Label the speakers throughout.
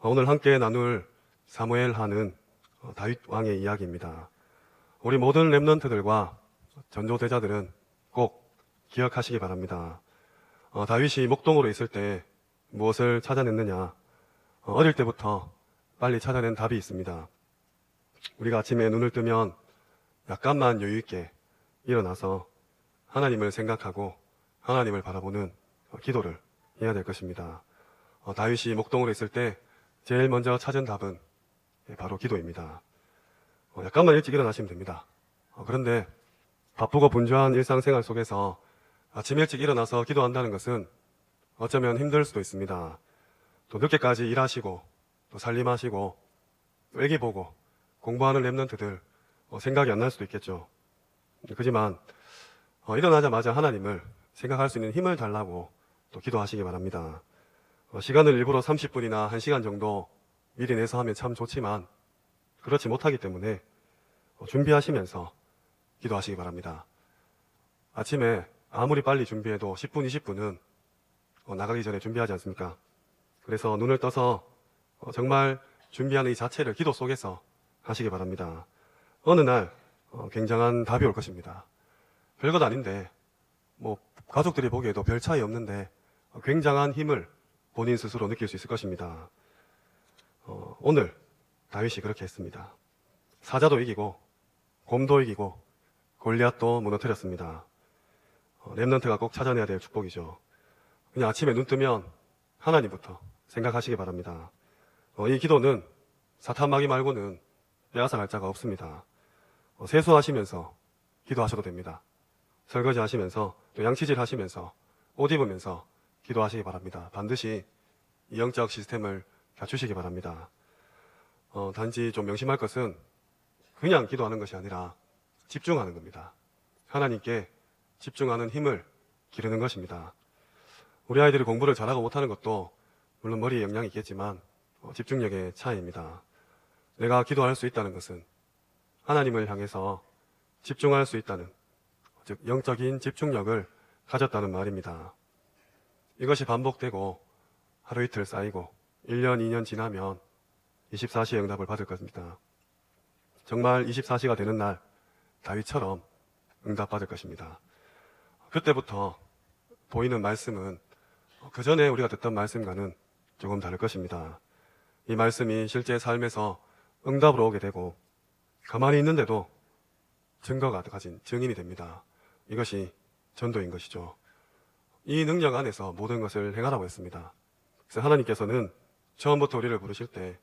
Speaker 1: 오늘 함께 나눌 사무엘 하는 다윗 왕의 이야기입니다. 우리 모든 렘넌트들과 전조대자들은 꼭 기억하시기 바랍니다. 다윗이 목동으로 있을 때 무엇을 찾아냈느냐? 어릴 때부터 빨리 찾아낸 답이 있습니다. 우리가 아침에 눈을 뜨면 약간만 여유 있게 일어나서 하나님을 생각하고 하나님을 바라보는 기도를 해야 될 것입니다. 다윗이 목동으로 있을 때 제일 먼저 찾은 답은 바로 기도입니다. 약간만 일찍 일어나시면 됩니다. 그런데 바쁘고 분주한 일상생활 속에서 아침 일찍 일어나서 기도한다는 것은 어쩌면 힘들 수도 있습니다. 또 늦게까지 일하시고 또 살림하시고 또 애기 보고 공부하는 렘넌트들 생각이 안 날 수도 있겠죠. 그지만 일어나자마자 하나님을 생각할 수 있는 힘을 달라고 또 기도하시기 바랍니다. 시간을 일부러 30분이나 1시간 정도 미리 내서 하면 참 좋지만 그렇지 못하기 때문에 준비하시면서 기도하시기 바랍니다. 아침에 아무리 빨리 준비해도 10분, 20분은 나가기 전에 준비하지 않습니까? 그래서 눈을 떠서 정말 준비하는 이 자체를 기도 속에서 하시기 바랍니다. 어느 날 굉장한 답이 올 것입니다. 별것 아닌데 가족들이 보기에도 별 차이 없는데 굉장한 힘을 본인 스스로 느낄 수 있을 것입니다. 오늘 다윗이 그렇게 했습니다. 사자도 이기고 곰도 이기고 골리앗도 무너뜨렸습니다. 렘넌트가 꼭 찾아내야 될 축복이죠. 그냥 아침에 눈 뜨면 하나님부터 생각하시기 바랍니다. 이 기도는 사탄마귀 말고는 빼앗아갈 자가 없습니다. 세수하시면서 기도하셔도 됩니다. 설거지 하시면서 또 양치질 하시면서 옷 입으면서 기도하시기 바랍니다. 반드시 이 영적 시스템을 갖추시기 바랍니다. 단지 좀 명심할 것은 그냥 기도하는 것이 아니라 집중하는 겁니다. 하나님께 집중하는 힘을 기르는 것입니다. 우리 아이들이 공부를 잘하고 못하는 것도 물론 머리에 영향이 있겠지만 집중력의 차이입니다. 내가 기도할 수 있다는 것은 하나님을 향해서 집중할 수 있다는, 즉 영적인 집중력을 가졌다는 말입니다. 이것이 반복되고 하루 이틀 쌓이고 1년, 2년 지나면 24시의 응답을 받을 것입니다. 정말 24시가 되는 날 다윗처럼 응답받을 것입니다. 그때부터 보이는 말씀은 그 전에 우리가 듣던 말씀과는 조금 다를 것입니다. 이 말씀이 실제 삶에서 응답으로 오게 되고 가만히 있는데도 증거가 가진 증인이 됩니다. 이것이 전도인 것이죠. 이 능력 안에서 모든 것을 행하라고 했습니다. 그래서 하나님께서는 처음부터 우리를 부르실 때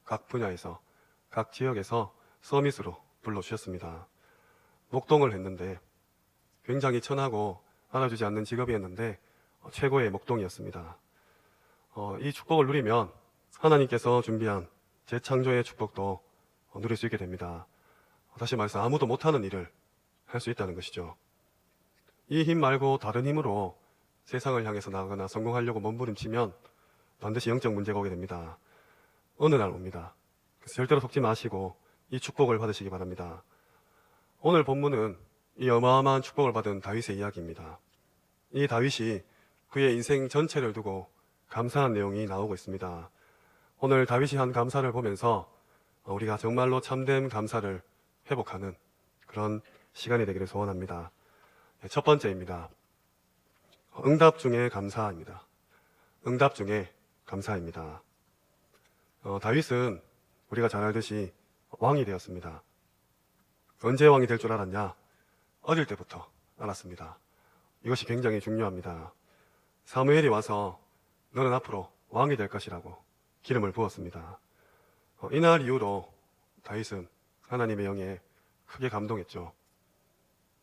Speaker 1: 각 분야에서 각 지역에서 서밋으로 불러주셨습니다. 목동을 했는데 굉장히 천하고 알아주지 않는 직업이었는데 최고의 목동이었습니다. 이 축복을 누리면 하나님께서 준비한 재창조의 축복도 누릴 수 있게 됩니다. 다시 말해서 아무도 못하는 일을 할 수 있다는 것이죠. 이 힘 말고 다른 힘으로 세상을 향해서 나가거나 성공하려고 몸부림치면 반드시 영적 문제가 오게 됩니다. 어느 날 옵니다. 그래서 절대로 속지 마시고 이 축복을 받으시기 바랍니다. 오늘 본문은 이 어마어마한 축복을 받은 다윗의 이야기입니다. 이 다윗이 그의 인생 전체를 두고 감사한 내용이 나오고 있습니다. 오늘 다윗이 한 감사를 보면서 우리가 정말로 참된 감사를 회복하는 그런 시간이 되기를 소원합니다. 첫 번째입니다. 응답 중에 감사입니다. 응답 중에 감사입니다. 다윗은 우리가 잘 알듯이 왕이 되었습니다. 언제 왕이 될 줄 알았냐? 어릴 때부터 알았습니다. 이것이 굉장히 중요합니다. 사무엘이 와서 너는 앞으로 왕이 될 것이라고 기름을 부었습니다. 이날 이후로 다윗은 하나님의 영에 크게 감동했죠.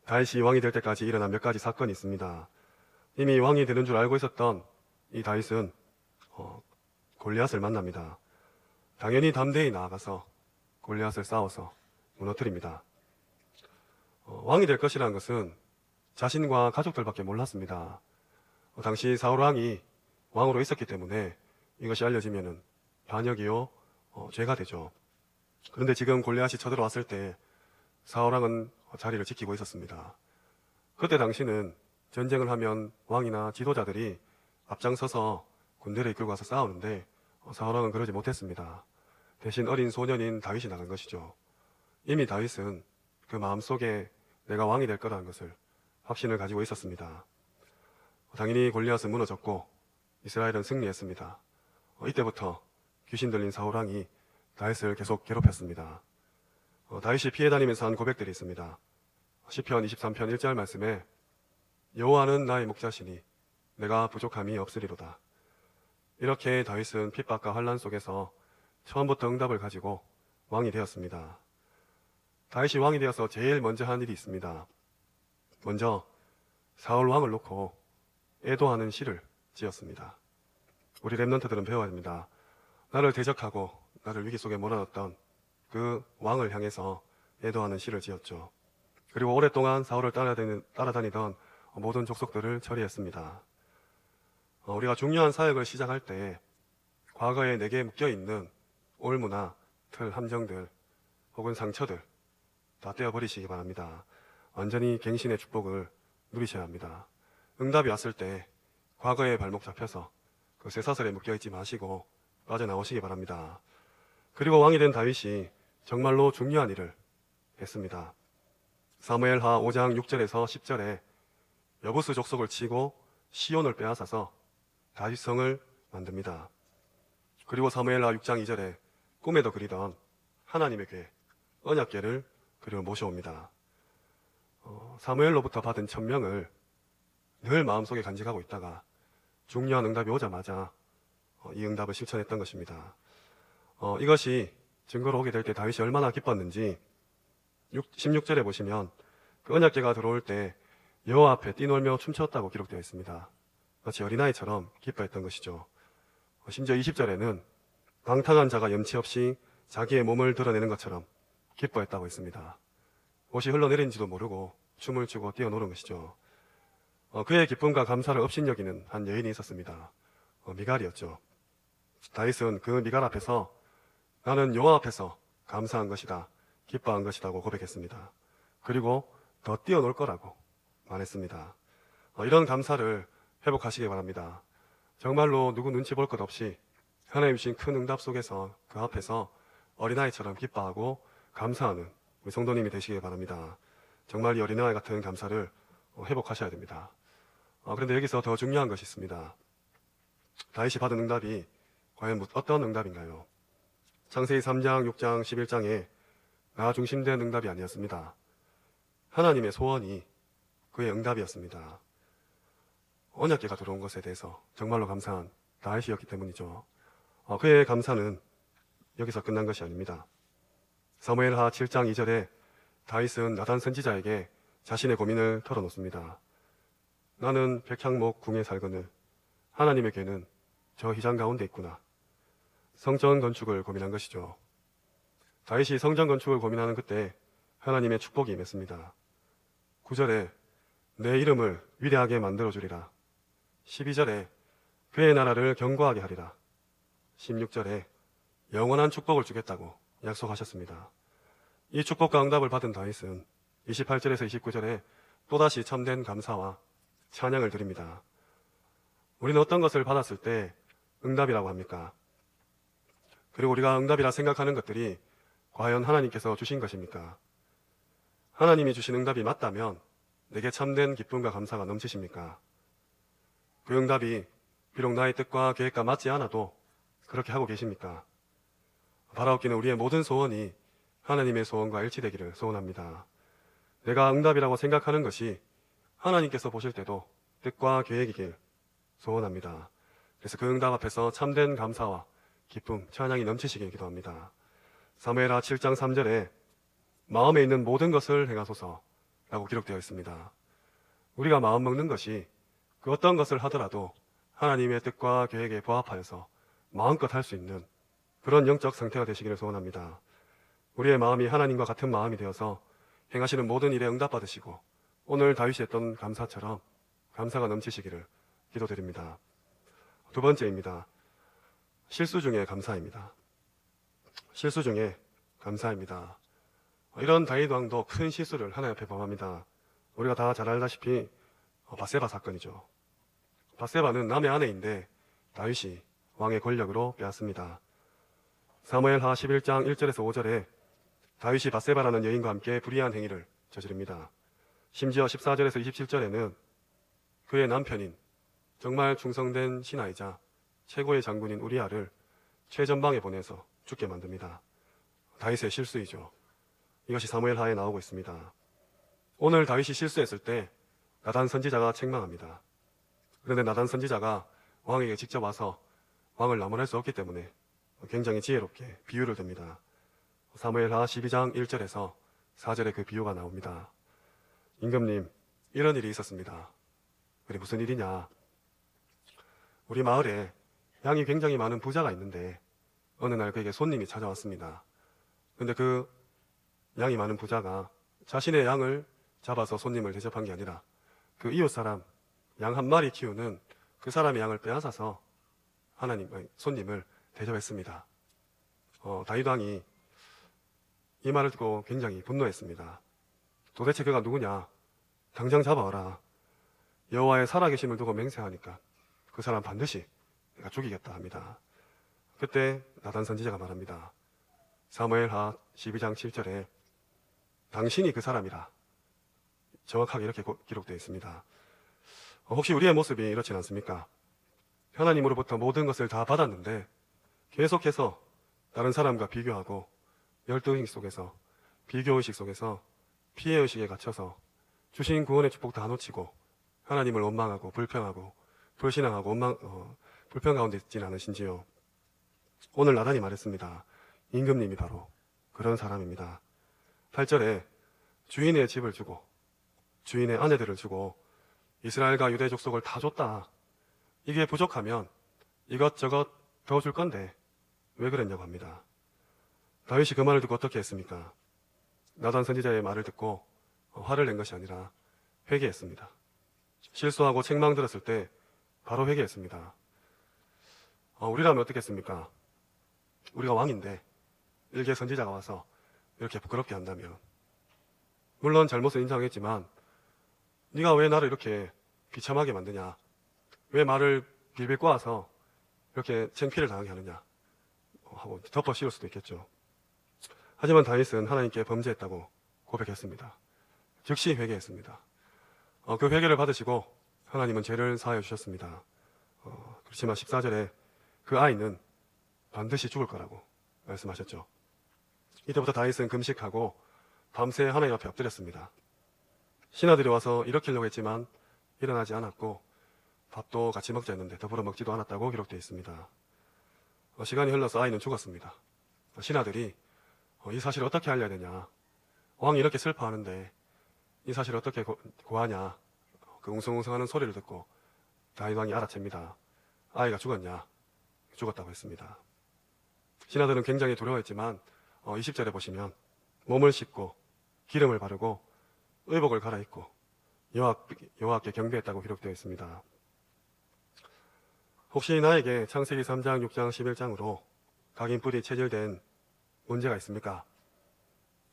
Speaker 1: 다윗이 왕이 될 때까지 일어난 몇 가지 사건이 있습니다. 이미 왕이 되는 줄 알고 있었던 이 다윗은 골리앗을 만납니다. 당연히 담대히 나아가서 골리앗을 싸워서 무너뜨립니다. 왕이 될 것이라는 것은 자신과 가족들밖에 몰랐습니다. 당시 사울 왕이 왕으로 있었기 때문에 이것이 알려지면 반역이요 죄가 되죠. 그런데 지금 골리앗이 쳐들어왔을 때 사울 왕은 자리를 지키고 있었습니다. 그때 당시는 전쟁을 하면 왕이나 지도자들이 앞장서서 군대를 이끌고 가서 싸우는데 사울 왕은 그러지 못했습니다. 대신 어린 소년인 다윗이 나간 것이죠. 이미 다윗은 그 마음속에 내가 왕이 될 거라는 것을 확신을 가지고 있었습니다. 당연히 골리앗은 무너졌고 이스라엘은 승리했습니다. 이때부터 귀신 들린 사울 왕이 다윗을 계속 괴롭혔습니다. 다윗이 피해 다니면서 한 고백들이 있습니다. 시편 23편 1절 말씀에 여호와는 나의 목자시니 내가 부족함이 없으리로다. 이렇게 다윗은 핍박과 환난 속에서 처음부터 응답을 가지고 왕이 되었습니다. 다윗이 왕이 되어서 제일 먼저 한 일이 있습니다. 먼저 사울 왕을 놓고 애도하는 시를 지었습니다. 우리 랩런트들은 배워야 됩니다. 나를 대적하고 나를 위기 속에 몰아넣었던 그 왕을 향해서 애도하는 시를 지었죠. 그리고 오랫동안 사울을 따라다니던 모든 족속들을 처리했습니다. 우리가 중요한 사역을 시작할 때 과거에 내게 묶여있는 올무나 틀, 함정들 혹은 상처들 다 떼어버리시기 바랍니다. 완전히 갱신의 축복을 누리셔야 합니다. 응답이 왔을 때 과거에 발목 잡혀서 그 쇠사슬에 묶여있지 마시고 빠져나오시기 바랍니다. 그리고 왕이 된 다윗이 정말로 중요한 일을 했습니다. 사무엘하 5장 6절에서 10절에 여부스 족속을 치고 시온을 빼앗아서 다윗성을 만듭니다. 그리고 사무엘하 6장 2절에 꿈에도 그리던 하나님의 궤, 언약궤를 그리고 모셔옵니다. 사무엘로부터 받은 천명을 늘 마음속에 간직하고 있다가 중요한 응답이 오자마자 이 응답을 실천했던 것입니다. 이것이 증거로 오게 될 때 다윗이 얼마나 기뻤는지 16절에 보시면 그 언약궤가 들어올 때 여호와 앞에 뛰놀며 춤췄다고 기록되어 있습니다. 마치 어린아이처럼 기뻐했던 것이죠. 심지어 20절에는 방탕한 자가 염치 없이 자기의 몸을 드러내는 것처럼 기뻐했다고 했습니다. 옷이 흘러내린지도 모르고 춤을 추고 뛰어노는 것이죠. 그의 기쁨과 감사를 업신여기는 한 여인이 있었습니다. 미갈이었죠. 다윗은 그 미갈 앞에서 나는 여호와 앞에서 감사한 것이다, 기뻐한 것이라고 고백했습니다. 그리고 더 뛰어놀 거라고 말했습니다. 이런 감사를 회복하시기 바랍니다. 정말로 누구 눈치 볼 것 없이 하나님 주신 큰 응답 속에서 그 앞에서 어린아이처럼 기뻐하고 감사하는 우리 성도님이 되시기 바랍니다. 정말 이 어린아이 같은 감사를 회복하셔야 됩니다. 그런데 여기서 더 중요한 것이 있습니다. 다윗이 받은 응답이 과연 어떤 응답인가요? 창세기 3장, 6장, 11장에 나 중심된 응답이 아니었습니다. 하나님의 소원이 그의 응답이었습니다. 언약궤가 들어온 것에 대해서 정말로 감사한 다윗이었기 때문이죠. 그의 감사는 여기서 끝난 것이 아닙니다. 사무엘하 7장 2절에 다윗은 나단 선지자에게 자신의 고민을 털어놓습니다. 나는 백향목 궁에 살거늘 하나님의 궤는 저 휘장 가운데 있구나. 성전 건축을 고민한 것이죠. 다윗이 성전 건축을 고민하는 그때 하나님의 축복이 임했습니다. 9절에 내 이름을 위대하게 만들어주리라. 12절에 그의 나라를 견고하게 하리라. 16절에 영원한 축복을 주겠다고 약속하셨습니다. 이 축복과 응답을 받은 다윗은 28절에서 29절에 또다시 참된 감사와 찬양을 드립니다. 우리는 어떤 것을 받았을 때 응답이라고 합니까? 그리고 우리가 응답이라 생각하는 것들이 과연 하나님께서 주신 것입니까? 하나님이 주신 응답이 맞다면 내게 참된 기쁨과 감사가 넘치십니까? 그 응답이 비록 나의 뜻과 계획과 맞지 않아도 그렇게 하고 계십니까? 바라옵기는 우리의 모든 소원이 하나님의 소원과 일치되기를 소원합니다. 내가 응답이라고 생각하는 것이 하나님께서 보실 때도 뜻과 계획이길 소원합니다. 그래서 그 응답 앞에서 참된 감사와 기쁨, 찬양이 넘치시길 기도합니다. 사무엘하 7장 3절에 마음에 있는 모든 것을 행하소서라고 기록되어 있습니다. 우리가 마음 먹는 것이 그 어떤 것을 하더라도 하나님의 뜻과 계획에 부합하여서 마음껏 할 수 있는 그런 영적 상태가 되시기를 소원합니다. 우리의 마음이 하나님과 같은 마음이 되어서 행하시는 모든 일에 응답받으시고 오늘 다윗이 했던 감사처럼 감사가 넘치시기를 기도드립니다. 두 번째입니다. 실수 중에 감사입니다. 실수 중에 감사입니다. 이런 다윗 왕도 큰 실수를 하나님 앞에 범합니다. 우리가 다 잘 알다시피 바세바 사건이죠. 바세바는 남의 아내인데 다윗이 왕의 권력으로 빼앗습니다. 사무엘하 11장 1절에서 5절에 다윗이 밧세바라는 여인과 함께 불의한 행위를 저지릅니다. 심지어 14절에서 27절에는 그의 남편인 정말 충성된 신하이자 최고의 장군인 우리아를 최전방에 보내서 죽게 만듭니다. 다윗의 실수이죠. 이것이 사무엘하에 나오고 있습니다. 오늘 다윗이 실수했을 때 나단 선지자가 책망합니다. 그런데 나단 선지자가 왕에게 직접 와서 왕을 나무랄 수 없기 때문에 굉장히 지혜롭게 비유를 듭니다. 사무엘하 12장 1절에서 4절에 그 비유가 나옵니다. 임금님, 이런 일이 있었습니다. 그래, 무슨 일이냐? 우리 마을에 양이 굉장히 많은 부자가 있는데 어느 날 그에게 손님이 찾아왔습니다. 근데 그 양이 많은 부자가 자신의 양을 잡아서 손님을 대접한 게 아니라 그 이웃 사람 양 한 마리 키우는 그 사람의 양을 빼앗아서 손님을 대접했습니다. 다윗 왕이 이 말을 듣고 굉장히 분노했습니다. 도대체 그가 누구냐? 당장 잡아와라. 여호와의 살아계심을 두고 맹세하니까 그 사람 반드시 내가 죽이겠다 합니다. 그때 나단 선지자가 말합니다. 사무엘하 12장 7절에 당신이 그 사람이라 정확하게 이렇게 기록되어 있습니다. 혹시 우리의 모습이 이렇진 않습니까? 하나님으로부터 모든 것을 다 받았는데 계속해서 다른 사람과 비교하고 열등의식 속에서 비교의식 속에서 피해의식에 갇혀서 주신 구원의 축복 다 놓치고 하나님을 원망하고 불평하고 불신앙하고 불평 가운데 있지는 않으신지요? 오늘 나단이 말했습니다. 임금님이 바로 그런 사람입니다. 8절에 주인의 집을 주고 주인의 아내들을 주고 이스라엘과 유대 족속을 다 줬다. 이게 부족하면 이것저것 더 줄 건데 왜 그랬냐고 합니다. 다윗이 그 말을 듣고 어떻게 했습니까? 나단 선지자의 말을 듣고 화를 낸 것이 아니라 회개했습니다. 실수하고 책망 들었을 때 바로 회개했습니다. 우리라면 어떻겠습니까? 우리가 왕인데 일개 선지자가 와서 이렇게 부끄럽게 한다면 물론 잘못은 인정했지만 네가 왜 나를 이렇게 비참하게 만드냐? 왜 말을 빌빌 꼬아서 이렇게 창피를 당하게 하느냐? 하고 덮어 씌울 수도 있겠죠. 하지만 다윗은 하나님께 범죄했다고 고백했습니다. 즉시 회개했습니다. 그 회개를 받으시고 하나님은 죄를 사하여 주셨습니다. 그렇지만 14절에 그 아이는 반드시 죽을 거라고 말씀하셨죠. 이때부터 다윗은 금식하고 밤새 하나님 앞에 엎드렸습니다. 신하들이 와서 일으키려고 했지만 일어나지 않았고 밥도 같이 먹자 했는데 더불어 먹지도 않았다고 기록되어 있습니다. 시간이 흘러서 아이는 죽었습니다. 신하들이 이 사실을 어떻게 알려야 되냐? 왕이 이렇게 슬퍼하는데 이 사실을 어떻게 고하냐? 그 웅성웅성하는 소리를 듣고 다윗 왕이 알아챕니다. 아이가 죽었냐? 죽었다고 했습니다. 신하들은 굉장히 두려워했지만 20절에 보시면 몸을 씻고 기름을 바르고 의복을 갈아입고 여호와께 경배했다고 기록되어 있습니다. 혹시 나에게 창세기 3장, 6장, 11장으로 각인뿔이 체질된 문제가 있습니까?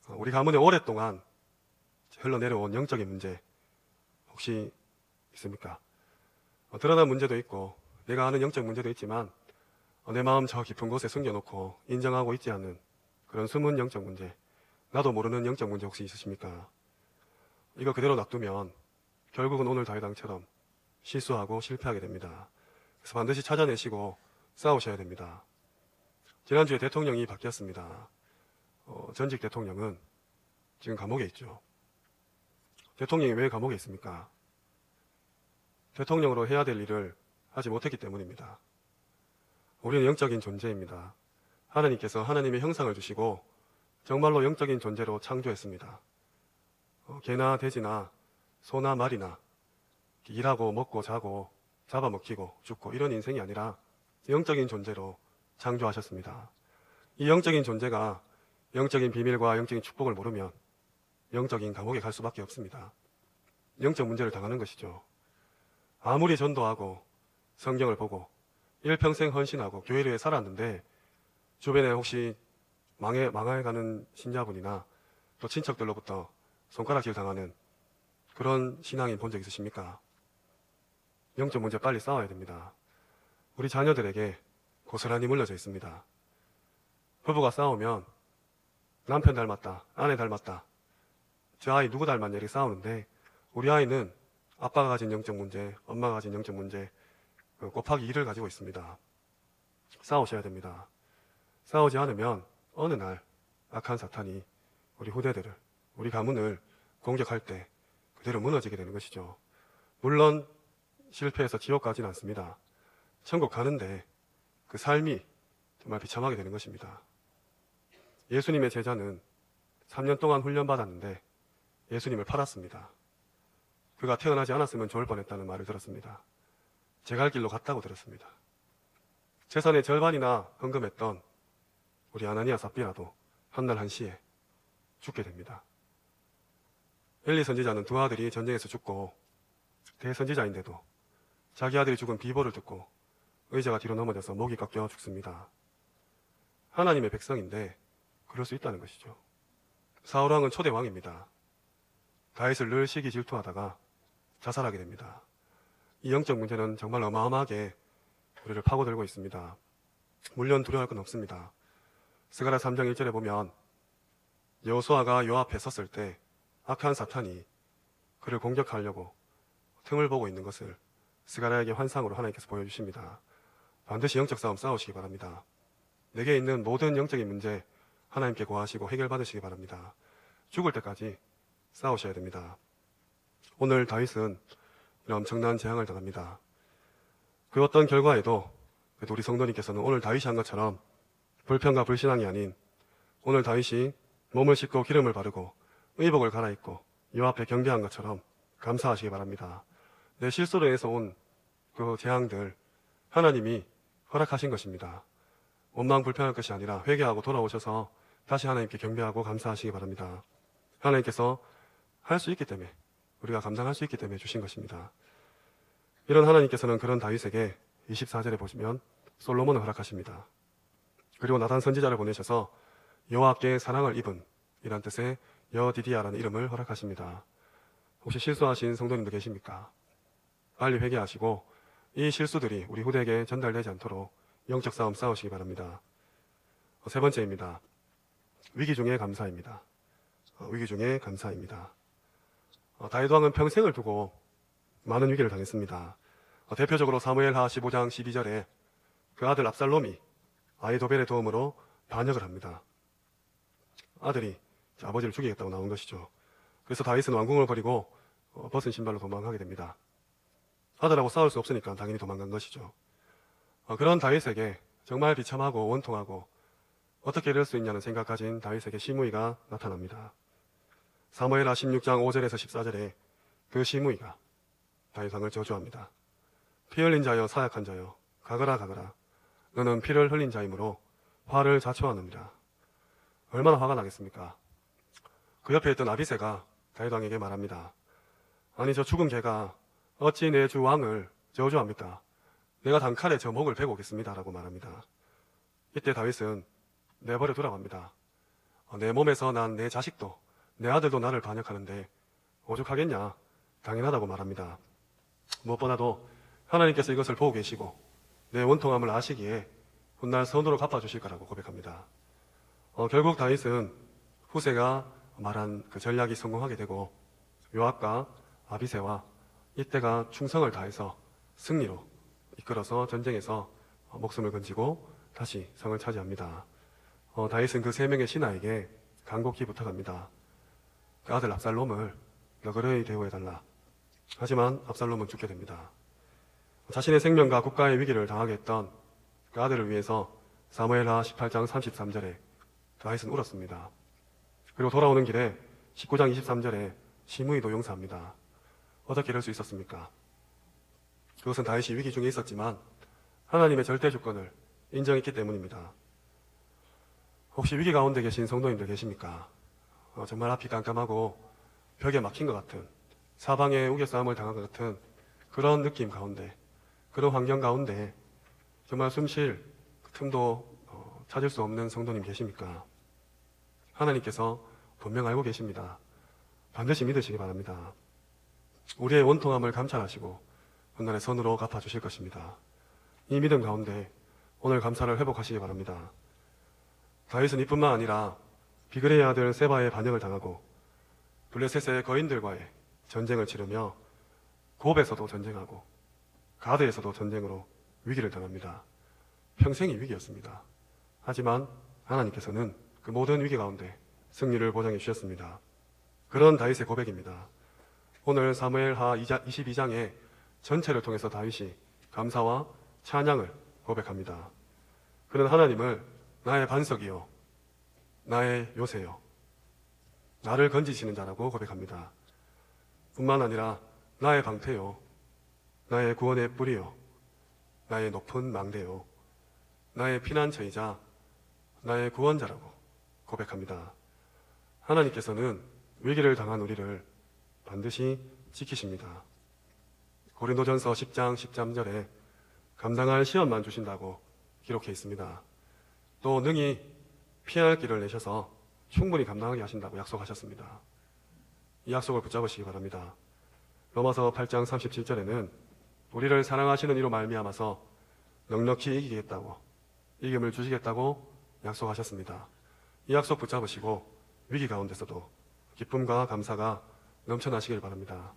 Speaker 1: 우리 가문에 오랫동안 흘러내려온 영적인 문제 혹시 있습니까? 드러난 문제도 있고 내가 아는 영적 문제도 있지만 내 마음 저 깊은 곳에 숨겨놓고 인정하고 있지 않는 그런 숨은 영적 문제, 나도 모르는 영적 문제 혹시 있으십니까? 이거 그대로 놔두면 결국은 오늘 다윗 왕처럼 실수하고 실패하게 됩니다. 그래서 반드시 찾아내시고 싸우셔야 됩니다. 지난주에 대통령이 바뀌었습니다. 전직 대통령은 지금 감옥에 있죠. 대통령이 왜 감옥에 있습니까? 대통령으로 해야 될 일을 하지 못했기 때문입니다. 우리는 영적인 존재입니다. 하나님께서 하나님의 형상을 주시고 정말로 영적인 존재로 창조했습니다. 개나 돼지나 소나 말이나 일하고 먹고 자고 잡아먹히고 죽고 이런 인생이 아니라 영적인 존재로 창조하셨습니다. 이 영적인 존재가 영적인 비밀과 영적인 축복을 모르면 영적인 감옥에 갈 수밖에 없습니다. 영적 문제를 당하는 것이죠. 아무리 전도하고 성경을 보고 일평생 헌신하고 교회를 위해 살았는데 주변에 혹시 망해가는 신자분이나 또 친척들로부터 손가락질 당하는 그런 신앙인 본 적 있으십니까? 영적 문제 빨리 싸워야 됩니다. 우리 자녀들에게 고스란히 물려져 있습니다. 부부가 싸우면 남편 닮았다, 아내 닮았다, 저 아이 누구 닮았냐 이렇게 싸우는데, 우리 아이는 아빠가 가진 영적 문제, 엄마가 가진 영적 문제 곱하기 2를 가지고 있습니다. 싸우셔야 됩니다. 싸우지 않으면 어느 날 악한 사탄이 우리 후대들을, 우리 가문을 공격할 때 그대로 무너지게 되는 것이죠. 물론 실패해서 지옥 가진 않습니다. 천국 가는데 그 삶이 정말 비참하게 되는 것입니다. 예수님의 제자는 3년 동안 훈련받았는데 예수님을 팔았습니다. 그가 태어나지 않았으면 좋을 뻔했다는 말을 들었습니다. 제 갈 길로 갔다고 들었습니다. 재산의 절반이나 헌금했던 우리 아나니아 삽비라도 한날 한시에 죽게 됩니다. 엘리 선지자는 두 아들이 전쟁에서 죽고 대선지자인데도 자기 아들이 죽은 비보를 듣고 의자가 뒤로 넘어져서 목이 꺾여 죽습니다. 하나님의 백성인데 그럴 수 있다는 것이죠. 사울왕은 초대 왕입니다. 다윗을 늘 시기 질투하다가 자살하게 됩니다. 이 영적 문제는 정말 어마어마하게 우리를 파고들고 있습니다. 물론 두려워할 건 없습니다. 스가랴 3장 1절에 보면 여호수아가 요 앞에 섰을 때 악한 사탄이 그를 공격하려고 틈을 보고 있는 것을 스가랴에게 환상으로 하나님께서 보여주십니다. 반드시 영적 싸움 싸우시기 바랍니다. 내게 있는 모든 영적인 문제 하나님께 고하시고 해결받으시기 바랍니다. 죽을 때까지 싸우셔야 됩니다. 오늘 다윗은 이런 엄청난 재앙을 당합니다. 그 어떤 결과에도 그래도 우리 성도님께서는 오늘 다윗이 한 것처럼 불평과 불신앙이 아닌 오늘 다윗이 몸을 씻고 기름을 바르고 의복을 갈아입고 요 앞에 경배한 것처럼 감사하시기 바랍니다. 내 실수로 해서 온 그 재앙들 하나님이 허락하신 것입니다. 원망 불평할 것이 아니라 회개하고 돌아오셔서 다시 하나님께 경배하고 감사하시기 바랍니다. 하나님께서 할 수 있기 때문에, 우리가 감당할 수 있기 때문에 주신 것입니다. 이런 하나님께서는 그런 다윗에게 24절에 보시면 솔로몬을 허락하십니다. 그리고 나단 선지자를 보내셔서 여호와께 사랑을 입은 이란 뜻의 여디디아라는 이름을 허락하십니다. 혹시 실수하신 성도님도 계십니까? 빨리 회개하시고 이 실수들이 우리 후대에게 전달되지 않도록 영적 싸움 싸우시기 바랍니다. 세 번째입니다. 위기 중에 감사입니다. 위기 중에 감사입니다. 다윗 왕은 평생을 두고 많은 위기를 당했습니다. 대표적으로 사무엘하 15장 12절에 그 아들 압살롬이 아히도벨의 도움으로 반역을 합니다. 아들이 아버지를 죽이겠다고 나온 것이죠. 그래서 다윗은 왕궁을 버리고 벗은 신발로 도망하게 됩니다. 아들하고 싸울 수 없으니까 당연히 도망간 것이죠. 그런 다윗에게 정말 비참하고 원통하고 어떻게 이럴 수 있냐는 생각 가진 다윗에게 시므이가 나타납니다. 사무엘하 16장 5절에서 14절에 그 시므이가 다윗 왕을 저주합니다. 피 흘린 자여 사약한 자여 가거라 가거라 너는 피를 흘린 자이므로 화를 자초하느니라. 얼마나 화가 나겠습니까? 그 옆에 있던 아비새가 다윗 왕에게 말합니다. 아니 저 죽은 개가 어찌 내 주 왕을 저주합니까? 내가 단칼에 저 목을 베고 오겠습니다 라고 말합니다. 이때 다윗은 내버려 두라고 합니다. 내 몸에서 난 내 자식도 내 아들도 나를 반역하는데 오죽하겠냐? 당연하다고 말합니다. 무엇보다도 하나님께서 이것을 보고 계시고 내 원통함을 아시기에 훗날 선으로 갚아주실 거라고 고백합니다. 결국 다윗은 후세가 말한 그 전략이 성공하게 되고 요압과 아비새와 이때가 충성을 다해서 승리로 이끌어서 전쟁에서 목숨을 건지고 다시 성을 차지합니다. 다윗은 그 세 명의 신하에게 간곡히 부탁합니다. 그 아들 압살롬을 너그러이 대우해달라. 하지만 압살롬은 죽게 됩니다. 자신의 생명과 국가의 위기를 당하게 했던 그 아들을 위해서 사무엘하 18장 33절에 다윗은 울었습니다. 그리고 돌아오는 길에 19장 23절에 시므이도 용서합니다. 어떻게 이럴 수 있었습니까? 그것은 다윗이 위기 중에 있었지만 하나님의 절대 주권을 인정했기 때문입니다. 혹시 위기 가운데 계신 성도님들 계십니까? 정말 앞이 깜깜하고 벽에 막힌 것 같은, 사방에 우겨싸움을 당한 것 같은 그런 느낌 가운데, 그런 환경 가운데 정말 숨 쉴 틈도 찾을 수 없는 성도님 계십니까? 하나님께서 분명 알고 계십니다. 반드시 믿으시기 바랍니다. 우리의 원통함을 감찰하시고 훗날에 선으로 갚아주실 것입니다. 이 믿음 가운데 오늘 감사를 회복하시기 바랍니다. 다윗은 이뿐만 아니라 비그레의 아들 세바의 반역을 당하고 블레셋의 거인들과의 전쟁을 치르며 곱에서도 전쟁하고 가드에서도 전쟁으로 위기를 당합니다. 평생이 위기였습니다. 하지만 하나님께서는 그 모든 위기 가운데 승리를 보장해 주셨습니다. 그런 다윗의 고백입니다. 오늘 사무엘하 22장의 전체를 통해서 다윗이 감사와 찬양을 고백합니다. 그는 하나님을 나의 반석이요 나의 요새요 나를 건지시는 자라고 고백합니다. 뿐만 아니라 나의 방패요 나의 구원의 뿌리요 나의 높은 망대요 나의 피난처이자 나의 구원자라고 고백합니다. 하나님께서는 위기를 당한 우리를 반드시 지키십니다. 고린도전서 10장 13절에 감당할 시험만 주신다고 기록해 있습니다. 또 능히 피할 길을 내셔서 충분히 감당하게 하신다고 약속하셨습니다. 이 약속을 붙잡으시기 바랍니다. 로마서 8장 37절에는 우리를 사랑하시는 이로 말미암아서 넉넉히 이기겠다고 이김을 주시겠다고 약속하셨습니다. 이 약속 붙잡으시고 위기 가운데서도 기쁨과 감사가 넘쳐나시길 바랍니다.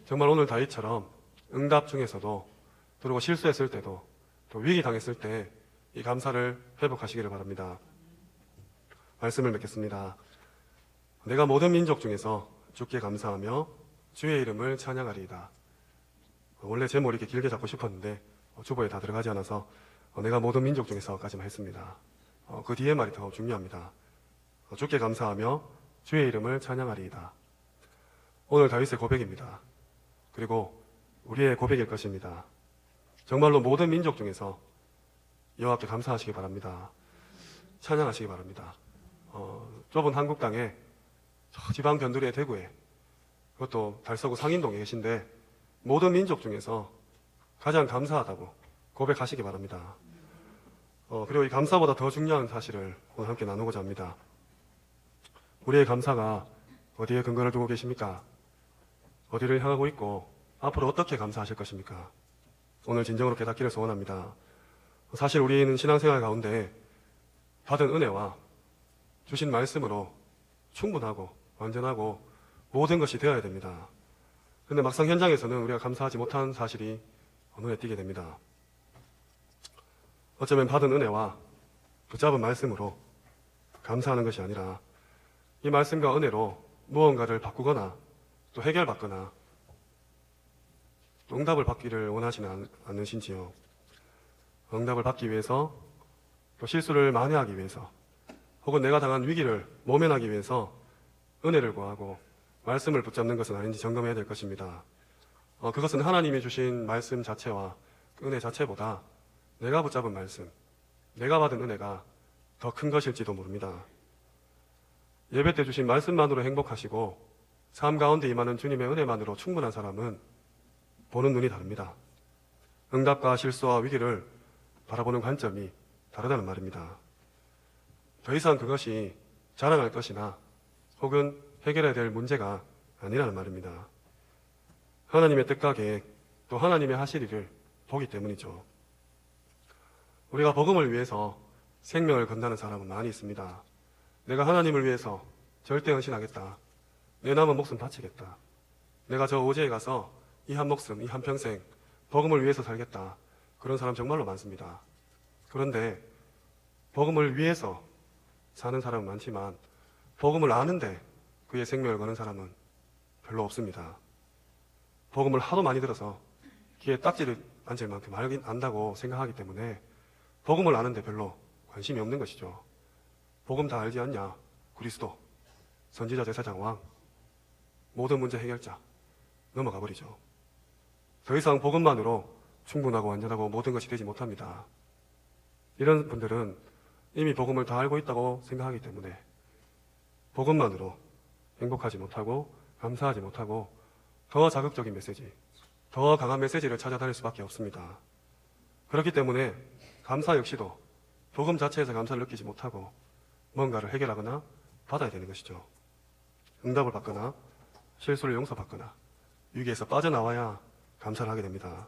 Speaker 1: 정말 오늘 다윗처럼 응답 중에서도 그리고 실수했을 때도 또 위기 당했을 때 이 감사를 회복하시기를 바랍니다. 말씀을 맺겠습니다. 내가 모든 민족 중에서 주께 감사하며 주의 이름을 찬양하리이다. 원래 제목을 이렇게 길게 잡고 싶었는데 주보에 다 들어가지 않아서 내가 모든 민족 중에서까지만 했습니다. 그 뒤에 말이 더 중요합니다. 주께 감사하며 주의 이름을 찬양하리이다. 오늘 다윗의 고백입니다. 그리고 우리의 고백일 것입니다. 정말로 모든 민족 중에서 여호와께 감사하시기 바랍니다. 찬양하시기 바랍니다. 좁은 한국 땅에 저 지방 변두리의 대구에 그것도 달서구 상인동에 계신데 모든 민족 중에서 가장 감사하다고 고백하시기 바랍니다. 그리고 이 감사보다 더 중요한 사실을 오늘 함께 나누고자 합니다. 우리의 감사가 어디에 근거를 두고 계십니까? 어디를 향하고 있고 앞으로 어떻게 감사하실 것입니까? 오늘 진정으로 깨닫기를 소원합니다. 사실 우리는 신앙생활 가운데 받은 은혜와 주신 말씀으로 충분하고 완전하고 모든 것이 되어야 됩니다. 그런데 막상 현장에서는 우리가 감사하지 못한 사실이 눈에 띄게 됩니다. 어쩌면 받은 은혜와 붙잡은 말씀으로 감사하는 것이 아니라 이 말씀과 은혜로 무언가를 바꾸거나 또 해결받거나 또 응답을 받기를 원하지는 않으신지요. 응답을 받기 위해서 또 실수를 만회하기 위해서 혹은 내가 당한 위기를 모면하기 위해서 은혜를 구하고 말씀을 붙잡는 것은 아닌지 점검해야 될 것입니다. 그것은 하나님이 주신 말씀 자체와 그 은혜 자체보다 내가 붙잡은 말씀, 내가 받은 은혜가 더 큰 것일지도 모릅니다. 예배 때 주신 말씀만으로 행복하시고 삶 가운데 임하는 주님의 은혜만으로 충분한 사람은 보는 눈이 다릅니다. 응답과 실수와 위기를 바라보는 관점이 다르다는 말입니다. 더 이상 그것이 자랑할 것이나 혹은 해결해야 될 문제가 아니라는 말입니다. 하나님의 뜻과 계획, 또 하나님의 하실 일을 보기 때문이죠. 우리가 복음을 위해서 생명을 건다는 사람은 많이 있습니다. 내가 하나님을 위해서 절대 헌신하겠다. 내 남은 목숨 바치겠다. 내가 저 오지에 가서 이 한 목숨, 이 한 평생 복음을 위해서 살겠다. 그런 사람 정말로 많습니다. 그런데 복음을 위해서 사는 사람은 많지만 복음을 아는데 그의 생명을 거는 사람은 별로 없습니다. 복음을 하도 많이 들어서 귀에 딱지를 앉을 만큼 알긴 안다고 생각하기 때문에 복음을 아는데 별로 관심이 없는 것이죠. 복음 다 알지 않냐? 그리스도, 선지자, 제사장, 왕, 모든 문제 해결자 넘어가 버리죠. 더 이상 복음만으로 충분하고 완전하고 모든 것이 되지 못합니다. 이런 분들은 이미 복음을 다 알고 있다고 생각하기 때문에 복음만으로 행복하지 못하고 감사하지 못하고 더 자극적인 메시지, 더 강한 메시지를 찾아다닐 수밖에 없습니다. 그렇기 때문에 감사 역시도 복음 자체에서 감사를 느끼지 못하고 뭔가를 해결하거나 받아야 되는 것이죠. 응답을 받거나 실수를 용서받거나 위기에서 빠져나와야 감사를 하게 됩니다.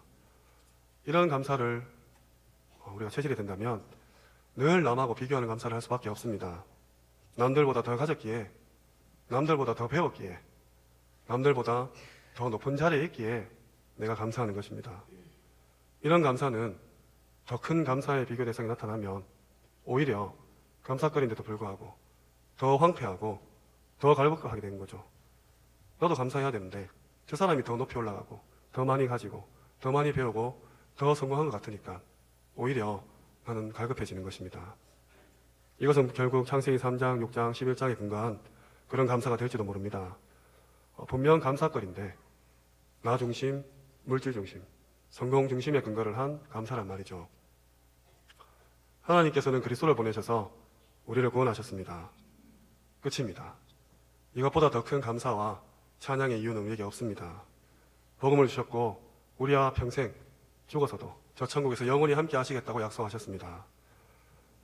Speaker 1: 이런 감사를 우리가 체질이 된다면 늘 남하고 비교하는 감사를 할 수밖에 없습니다. 남들보다 더 가졌기에, 남들보다 더 배웠기에, 남들보다 더 높은 자리에 있기에 내가 감사하는 것입니다. 이런 감사는 더 큰 감사의 비교 대상이 나타나면 오히려 감사거리인데도 불구하고 더 황폐하고 더 갈급하게 되는 거죠. 너도 감사해야 되는데 저 사람이 더 높이 올라가고 더 많이 가지고 더 많이 배우고 더 성공한 것 같으니까 오히려 나는 갈급해지는 것입니다. 이것은 결국 창세기 3장, 6장, 11장에 근거한 그런 감사가 될지도 모릅니다. 분명 감사거리인데 나 중심, 물질 중심, 성공 중심에 근거를 한 감사란 말이죠. 하나님께서는 그리스도를 보내셔서 우리를 구원하셨습니다. 끝입니다. 이것보다 더 큰 감사와 찬양의 이유는 우리에게 없습니다. 복음을 주셨고 우리와 평생 죽어서도 저 천국에서 영원히 함께 하시겠다고 약속하셨습니다.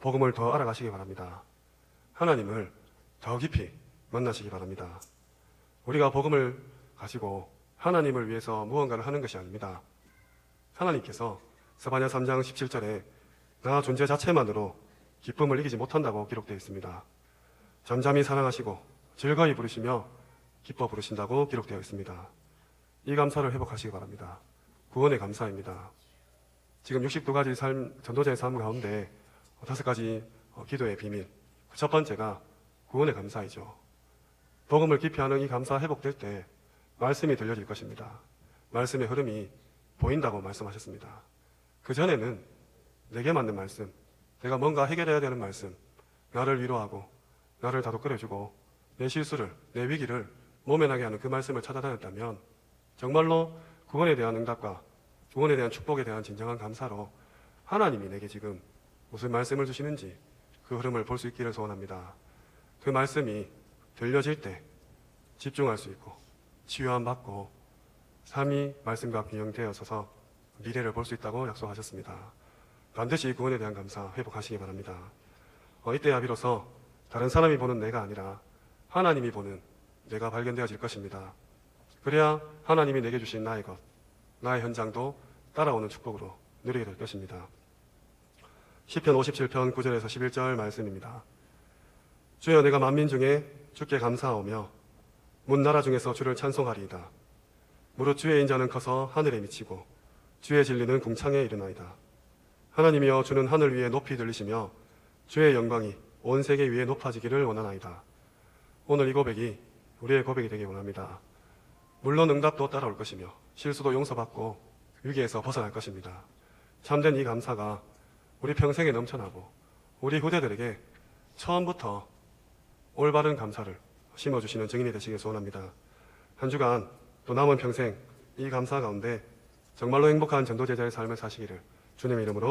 Speaker 1: 복음을 더 알아가시기 바랍니다. 하나님을 더 깊이 만나시기 바랍니다. 우리가 복음을 가지고 하나님을 위해서 무언가를 하는 것이 아닙니다. 하나님께서 스바냐 3장 17절에 나 존재 자체만으로 기쁨을 이기지 못한다고 기록되어 있습니다. 잠잠히 사랑하시고 즐거이 부르시며 기뻐 부르신다고 기록되어 있습니다. 이 감사를 회복하시기 바랍니다. 구원의 감사입니다. 지금 62가지 전도자의 삶 가운데 5가지 기도의 비밀. 첫 번째가 구원의 감사이죠. 복음을 깊이 하는 이 감사 회복될 때 말씀이 들려질 것입니다. 말씀의 흐름이 보인다고 말씀하셨습니다. 그 전에는 내게 맞는 말씀, 내가 뭔가 해결해야 되는 말씀, 나를 위로하고 나를 다독거려주고 내 실수를, 내 위기를 모면하게 하는 그 말씀을 찾아다녔다면 정말로 구원에 대한 응답과 구원에 대한 축복에 대한 진정한 감사로 하나님이 내게 지금 무슨 말씀을 주시는지 그 흐름을 볼 수 있기를 소원합니다. 그 말씀이 들려질 때 집중할 수 있고 치유함 받고 삶이 말씀과 균형되어 서서 미래를 볼 수 있다고 약속하셨습니다. 반드시 구원에 대한 감사 회복하시기 바랍니다. 이때야 비로소 다른 사람이 보는 내가 아니라 하나님이 보는 내가 발견되어질 것입니다. 그래야 하나님이 내게 주신 나의 것, 나의 현장도 따라오는 축복으로 누리게 될 것입니다. 시편 57편 9절에서 11절 말씀입니다. 주여 내가 만민 중에 주께 감사하오며 문 나라 중에서 주를 찬송하리이다. 무릇 주의 인자는 커서 하늘에 미치고 주의 진리는 궁창에 이르나이다. 하나님이여 주는 하늘 위에 높이 들리시며 주의 영광이 온 세계 위에 높아지기를 원하나이다. 오늘 이 고백이 우리의 고백이 되기 원합니다. 물론 응답도 따라올 것이며 실수도 용서받고 위기에서 벗어날 것입니다. 참된 이 감사가 우리 평생에 넘쳐나고 우리 후대들에게 처음부터 올바른 감사를 심어주시는 증인이 되시길 소원합니다. 한 주간 또 남은 평생 이 감사 가운데 정말로 행복한 전도제자의 삶을 사시기를 주님의 이름으로